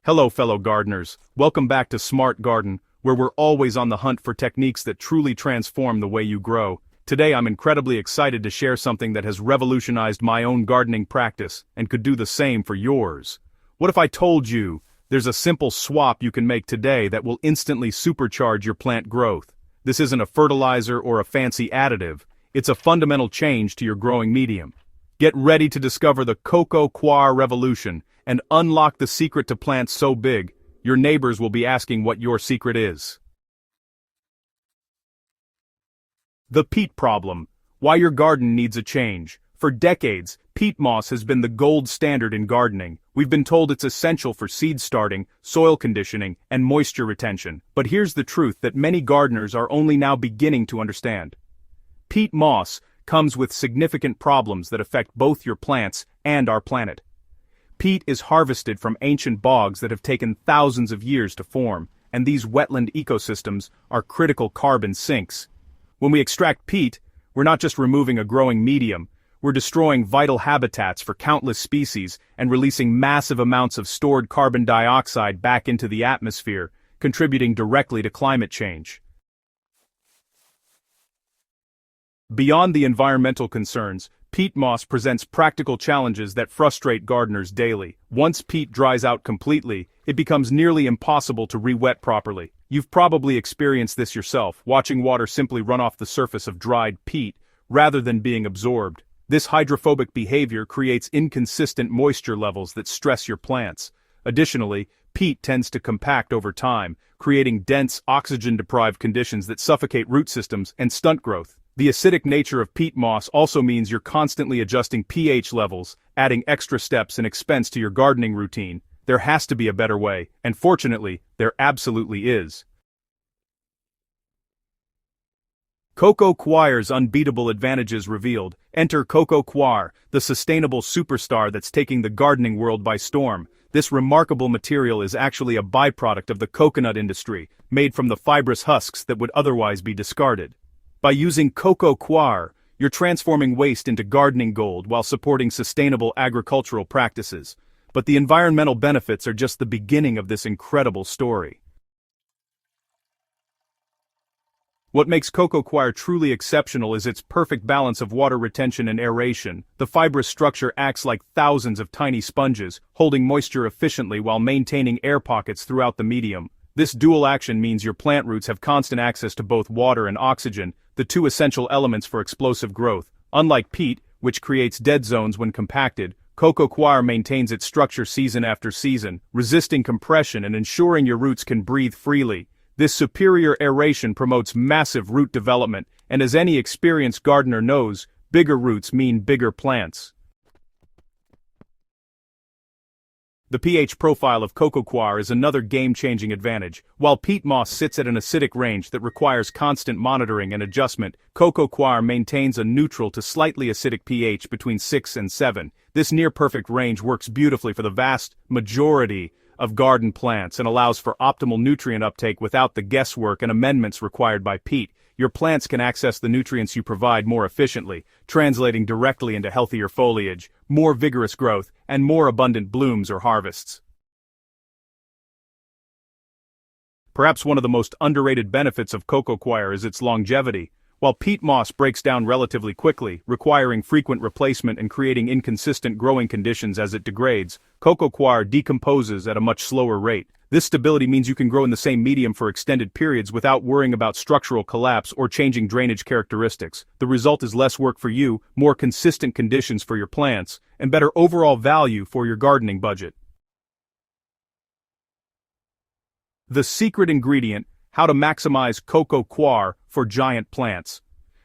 Hello fellow gardeners, welcome back to Smart Garden, where we're always on the hunt for techniques that truly transform the way you grow. Today I'm incredibly excited to share something that has revolutionized my own gardening practice, and could do the same for yours. What if I told you, there's a simple swap you can make today that will instantly supercharge your plant growth? This isn't a fertilizer or a fancy additive, it's a fundamental change to your growing medium. Get ready to discover the Coco Coir revolution, and unlock the secret to plants so big, your neighbors will be asking what your secret is. The peat problem. Why your garden needs a change. For decades, peat moss has been the gold standard in gardening. We've been told it's essential for seed starting, soil conditioning, and moisture retention. But here's the truth that many gardeners are only now beginning to understand. Peat moss comes with significant problems that affect both your plants and our planet. Peat is harvested from ancient bogs that have taken thousands of years to form, and these wetland ecosystems are critical carbon sinks. When we extract peat, we're not just removing a growing medium, we're destroying vital habitats for countless species and releasing massive amounts of stored carbon dioxide back into the atmosphere, contributing directly to climate change. Beyond the environmental concerns, peat moss presents practical challenges that frustrate gardeners daily. Once peat dries out completely, it becomes nearly impossible to re-wet properly. You've probably experienced this yourself, watching water simply run off the surface of dried peat, rather than being absorbed. This hydrophobic behavior creates inconsistent moisture levels that stress your plants. Additionally, peat tends to compact over time, creating dense, oxygen-deprived conditions that suffocate root systems and stunt growth. The acidic nature of peat moss also means you're constantly adjusting pH levels, adding extra steps and expense to your gardening routine. There has to be a better way, and fortunately, there absolutely is. Coco Coir's unbeatable advantages revealed. Enter Coco Coir, the sustainable superstar that's taking the gardening world by storm. This remarkable material is actually a byproduct of the coconut industry, made from the fibrous husks that would otherwise be discarded. By using Coco Coir, you're transforming waste into gardening gold while supporting sustainable agricultural practices. But the environmental benefits are just the beginning of this incredible story. What makes Coco Coir truly exceptional is its perfect balance of water retention and aeration. The fibrous structure acts like thousands of tiny sponges, holding moisture efficiently while maintaining air pockets throughout the medium. This dual action means your plant roots have constant access to both water and oxygen, the two essential elements for explosive growth. Unlike peat, which creates dead zones when compacted, Coco Coir maintains its structure season after season, resisting compression and ensuring your roots can breathe freely. This superior aeration promotes massive root development, and as any experienced gardener knows, bigger roots mean bigger plants. The pH profile of Coco Coir is another game-changing advantage. While peat moss sits at an acidic range that requires constant monitoring and adjustment, Coco Coir maintains a neutral to slightly acidic pH between 6 and 7. This near-perfect range works beautifully for the vast majority of garden plants and allows for optimal nutrient uptake without the guesswork and amendments required by peat. Your plants can access the nutrients you provide more efficiently, translating directly into healthier foliage, more vigorous growth, and more abundant blooms or harvests. Perhaps one of the most underrated benefits of Coco Coir is its longevity. While peat moss breaks down relatively quickly, requiring frequent replacement and creating inconsistent growing conditions as it degrades, Coco Coir decomposes at a much slower rate. This stability means you can grow in the same medium for extended periods without worrying about structural collapse or changing drainage characteristics. The result is less work for you, more consistent conditions for your plants, and better overall value for your gardening budget. The secret ingredient: how to maximize Coco Coir for giant plants.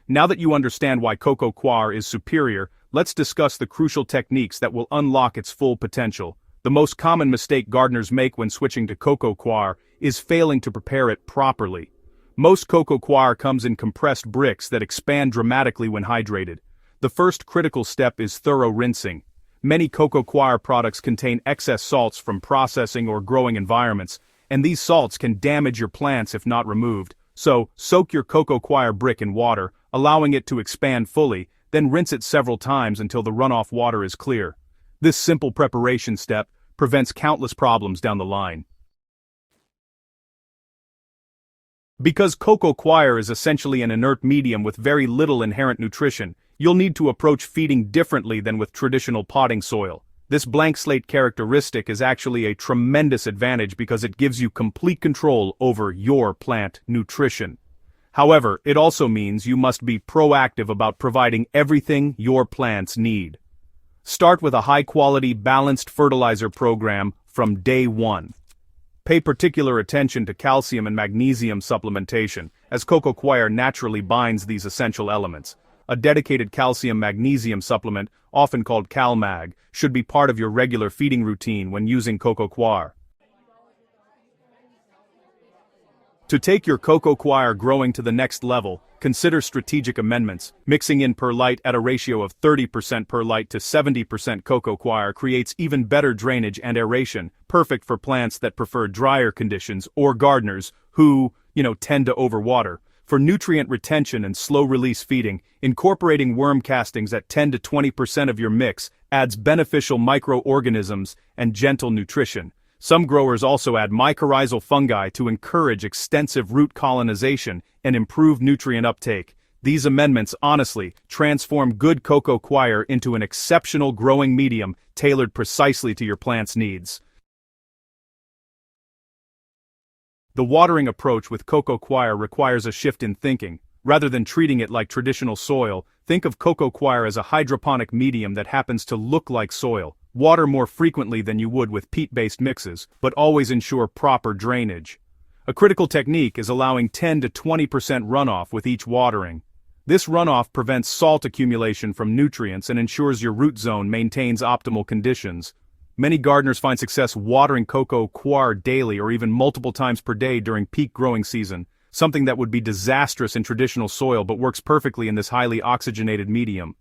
Now that you understand why Coco Coir is superior, let's discuss the crucial techniques that will unlock its full potential. The most common mistake gardeners make when switching to Coco Coir is failing to prepare it properly. Most Coco Coir comes in compressed bricks that expand dramatically when hydrated. The first critical step is thorough rinsing. Many Coco Coir products contain excess salts from processing or growing environments, and these salts can damage your plants if not removed. So, soak your Coco Coir brick in water, allowing it to expand fully, then rinse it several times until the runoff water is clear. This simple preparation step prevents countless problems down the line. Because Coco Coir is essentially an inert medium with very little inherent nutrition, you'll need to approach feeding differently than with traditional potting soil. This blank slate characteristic is actually a tremendous advantage because it gives you complete control over your plant nutrition. However, it also means you must be proactive about providing everything your plants need. Start with a high-quality, balanced fertilizer program from day one. Pay particular attention to calcium and magnesium supplementation, as Coco Coir naturally binds these essential elements. A dedicated calcium-magnesium supplement, often called CalMag, should be part of your regular feeding routine when using Coco Coir. To take your Coco Coir growing to the next level, consider strategic amendments. Mixing in perlite at a ratio of 30% perlite to 70% Coco Coir creates even better drainage and aeration, perfect for plants that prefer drier conditions or gardeners who, tend to overwater. For nutrient retention and slow-release feeding, incorporating worm castings at 10 to 20% of your mix adds beneficial microorganisms and gentle nutrition. Some growers also add mycorrhizal fungi to encourage extensive root colonization and improve nutrient uptake. These amendments honestly transform good Coco Coir into an exceptional growing medium tailored precisely to your plant's needs. The watering approach with Coco Coir requires a shift in thinking. Rather than treating it like traditional soil, think of Coco Coir as a hydroponic medium that happens to look like soil. Water more frequently than you would with peat-based mixes, but always ensure proper drainage. A critical technique is allowing 10 to 20% runoff with each watering. This runoff prevents salt accumulation from nutrients and ensures your root zone maintains optimal conditions. Many gardeners find success watering Coco Coir daily or even multiple times per day during peak growing season, something that would be disastrous in traditional soil but works perfectly in this highly oxygenated medium.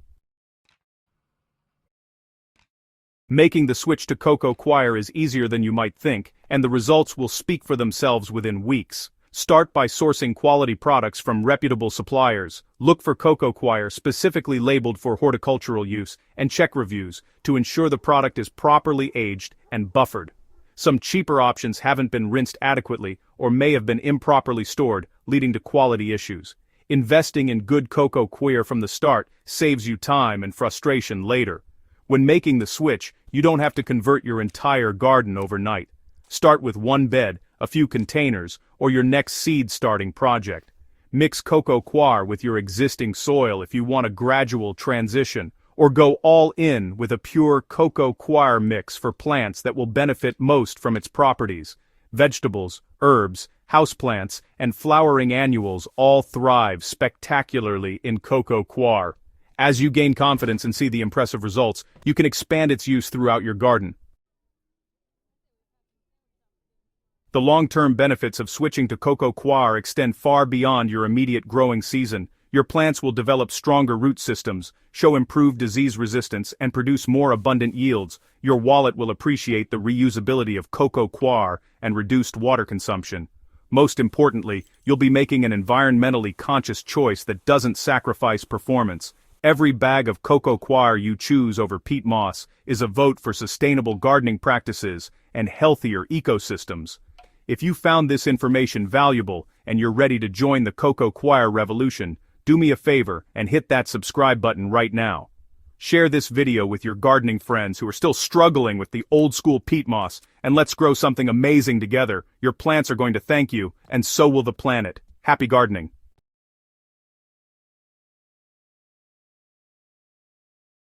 Making the switch to Coco Coir is easier than you might think, and the results will speak for themselves within weeks. Start by sourcing quality products from reputable suppliers. Look for Coco Coir specifically labeled for horticultural use, and check reviews to ensure the product is properly aged and buffered. Some cheaper options haven't been rinsed adequately or may have been improperly stored, leading to quality issues. Investing in good Coco Coir from the start saves you time and frustration later. When making the switch, you don't have to convert your entire garden overnight. Start with one bed, a few containers, or your next seed starting project. Mix Coco Coir with your existing soil if you want a gradual transition, or go all in with a pure Coco Coir mix for plants that will benefit most from its properties. Vegetables, herbs, houseplants, and flowering annuals all thrive spectacularly in Coco Coir. As you gain confidence and see the impressive results, you can expand its use throughout your garden. The long-term benefits of switching to Coco Coir extend far beyond your immediate growing season. Your plants will develop stronger root systems, show improved disease resistance, and produce more abundant yields. Your wallet will appreciate the reusability of Coco Coir and reduced water consumption. Most importantly, you'll be making an environmentally conscious choice that doesn't sacrifice performance. Every bag of Coco Coir you choose over peat moss is a vote for sustainable gardening practices and healthier ecosystems. If you found this information valuable and you're ready to join the Coco Coir revolution, do me a favor and hit that subscribe button right now. Share this video with your gardening friends who are still struggling with the old-school peat moss, and let's grow something amazing together. Your plants are going to thank you, and so will the planet. Happy gardening.